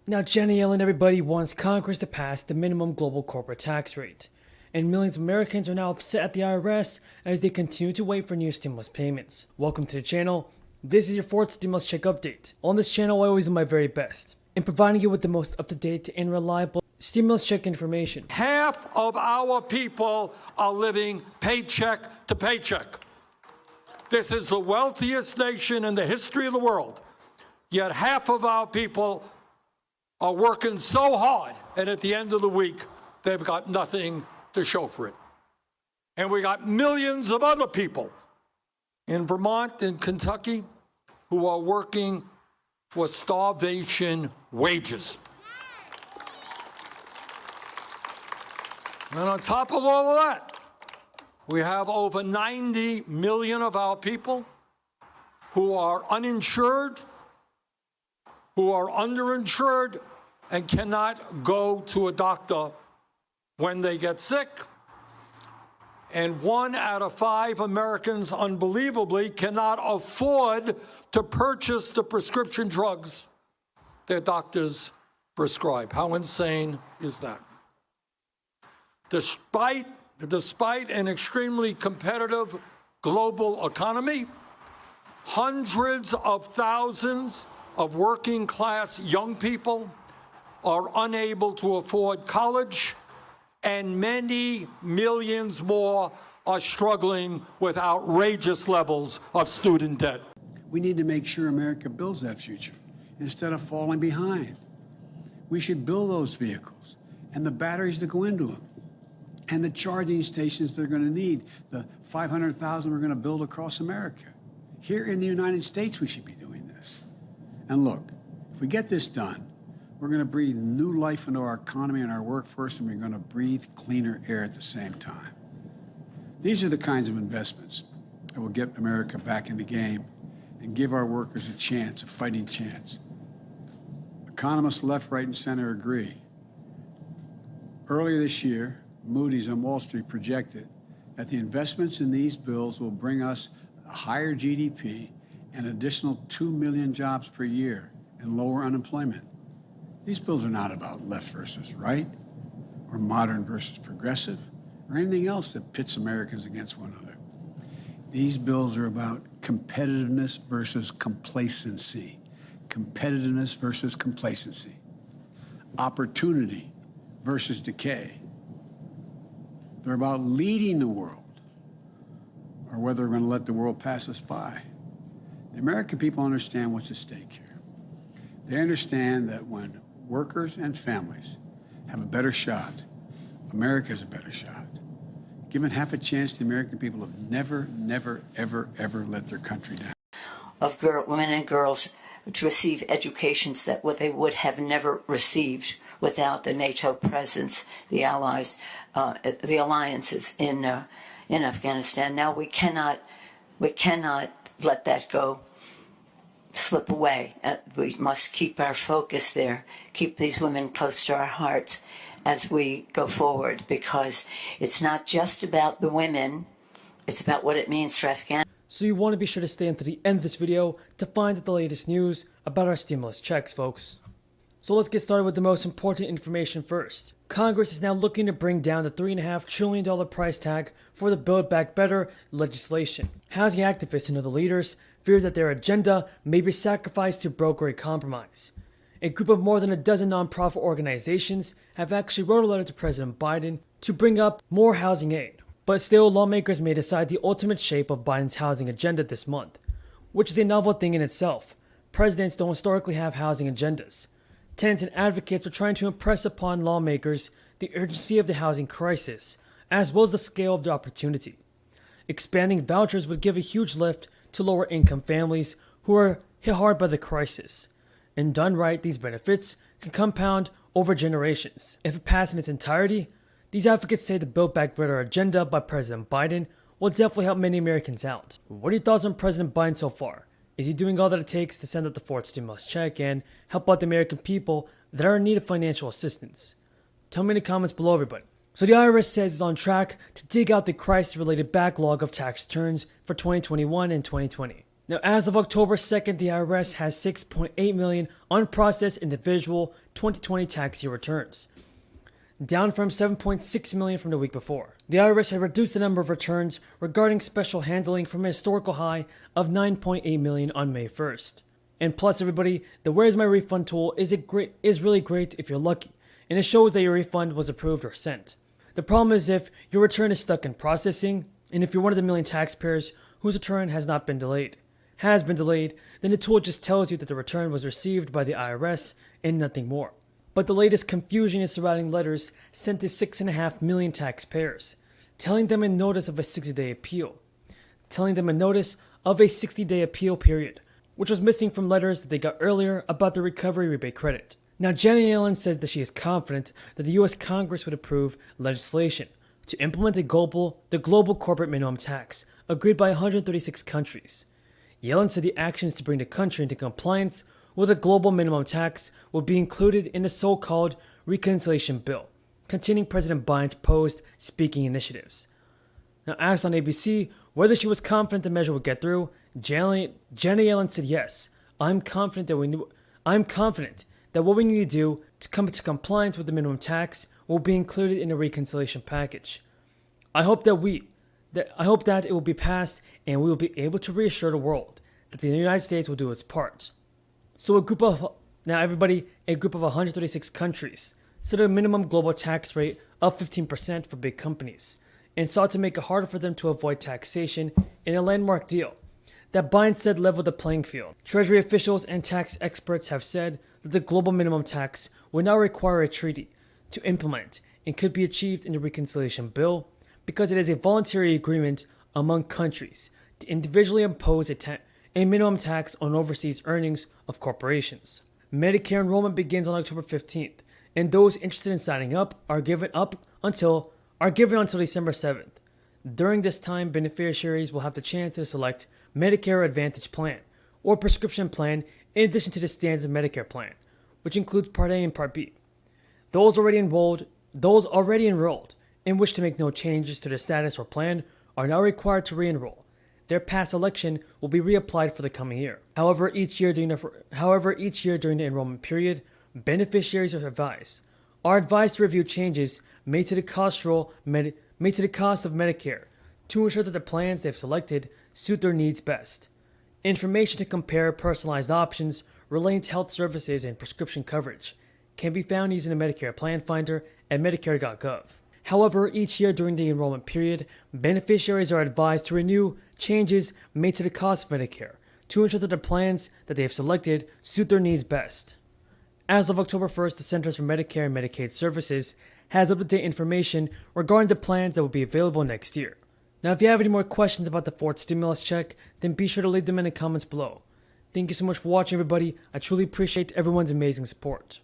Now, Janet Yellen, everybody, wants Congress to pass the minimum global corporate tax rate. And millions of Americans are now upset at the IRS as they continue to wait for new stimulus payments. Welcome to the channel. This is your fourth stimulus check update. On this channel, I always do my very best in providing you with the most up-to-date and reliable stimulus check information. Half of our people are living paycheck to paycheck. This is the wealthiest nation in the history of the world. Yet half of our people are working so hard, and at the end of the week, they've got nothing to show for it. And we got millions of other people in Vermont and Kentucky who are working for starvation wages. And on top of all of that, we have over 90 million of our people who are uninsured, who are underinsured, and cannot go to a doctor when they get sick. And 1 out of 5 Americans, unbelievably, cannot afford to purchase the prescription drugs their doctors prescribe. How insane is that? Despite an extremely competitive global economy, hundreds of thousands of working class young people are unable to afford college, and many millions more are struggling with outrageous levels of student debt. We need to make sure America builds that future instead of falling behind. We should build those vehicles and the batteries that go into them and the charging stations they're going to need, the 500,000 we're going to build across America. Here in the United States, we should be doing this. And look, if we get this done, we're going to breathe new life into our economy and our workforce, and we're going to breathe cleaner air at the same time. These are the kinds of investments that will get America back in the game and give our workers a chance, a fighting chance. Economists left, right, and center agree. Earlier this year, Moody's on Wall Street projected that the investments in these bills will bring us a higher GDP, an additional 2 million jobs per year, and lower unemployment. These bills are not about left versus right, or modern versus progressive, or anything else that pits Americans against one another. These bills are about competitiveness versus complacency. Competitiveness versus complacency. Opportunity versus decay. They're about leading the world, or whether we're going to let the world pass us by. The American people understand what's at stake here. They understand that when workers and families have a better shot, America has a better shot. Given half a chance, the American people have never, ever let their country down. Of women and girls to receive educations that they would have never received without the NATO presence, the allies, the alliances in Afghanistan. Now we cannot let that go, slip away. We must keep our focus there, keep these women close to our hearts as we go forward, because it's not just about the women, it's about what it means for Afghanistan. So you want to be sure to stay until the end of this video to find out the latest news about our stimulus checks, folks. So let's get started with the most important information first. Congress is now looking to bring down the $3.5 trillion price tag for the Build Back Better legislation. Housing activists and other leaders fear that their agenda may be sacrificed to broker a compromise. A group of more than a dozen nonprofit organizations have actually wrote a letter to President Biden to bring up more housing aid. But still, lawmakers may decide the ultimate shape of Biden's housing agenda this month, which is a novel thing in itself. Presidents don't historically have housing agendas. Tenants and advocates are trying to impress upon lawmakers the urgency of the housing crisis, as well as the scale of the opportunity. Expanding vouchers would give a huge lift to lower-income families who are hit hard by the crisis. And done right, these benefits can compound over generations. If it passed in its entirety, these advocates say the Build Back Better agenda by President Biden will definitely help many Americans out. What are your thoughts on President Biden so far? Is he doing all that it takes to send out the fourth stimulus check and help out the American people that are in need of financial assistance? Tell me in the comments below, everybody. So the IRS says it's on track to dig out the crisis-related backlog of tax returns for 2021 and 2020. Now, as of October 2nd, the IRS has 6.8 million unprocessed individual 2020 tax year returns, down from 7.6 million from the week before. The IRS had reduced the number of returns regarding special handling from a historical high of 9.8 million on May 1st. And plus, everybody, the Where's My Refund tool is really great if you're lucky, and it shows that your refund was approved or sent. The problem is if your return is stuck in processing, and if you're one of the million taxpayers whose return has been delayed, then the tool just tells you that the return was received by the IRS and nothing more. But the latest confusion is surrounding letters sent to 6.5 million taxpayers, telling them a notice of a 60-day appeal, period, which was missing from letters that they got earlier about the recovery rebate credit. Now, Janet Yellen says that she is confident that the US Congress would approve legislation to implement the global corporate minimum tax agreed by 136 countries. Yellen said the actions to bring the country into compliance with a global minimum tax will be included in the so-called reconciliation bill, containing President Biden's proposed speaking initiatives. Now, asked on ABC whether she was confident the measure would get through, Janet Yellen said, "Yes, I'm confident that what we need to do to come into compliance with the minimum tax will be included in the reconciliation package. I hope that it will be passed and we will be able to reassure the world that the United States will do its part." So a group of 136 countries set a minimum global tax rate of 15% for big companies and sought to make it harder for them to avoid taxation in a landmark deal that Biden said leveled the playing field. Treasury officials and tax experts have said that the global minimum tax would not require a treaty to implement and could be achieved in the reconciliation bill because it is a voluntary agreement among countries to individually impose a minimum tax on overseas earnings of corporations. Medicare enrollment begins on October 15th, and those interested in signing up are given until December 7th. During this time, beneficiaries will have the chance to select Medicare Advantage plan or prescription plan in addition to the standard Medicare plan, which includes Part A and Part B. Those already enrolled and wish to make no changes to their status or plan are now required to re-enroll. Their past election will be reapplied for the coming year. However, each year during the enrollment period, beneficiaries are advised to review changes made to the cost of Medicare to ensure that the plans they've selected suit their needs best. Information to compare personalized options relating to health services and prescription coverage can be found using the Medicare Plan Finder at Medicare.gov. However, each year during the enrollment period, beneficiaries are advised to renew changes made to the cost of Medicare to ensure that the plans that they have selected suit their needs best. As of October 1st, the Centers for Medicare and Medicaid Services has up-to-date information regarding the plans that will be available next year. Now, if you have any more questions about the fourth stimulus check, then be sure to leave them in the comments below. Thank you so much for watching, everybody. I truly appreciate everyone's amazing support.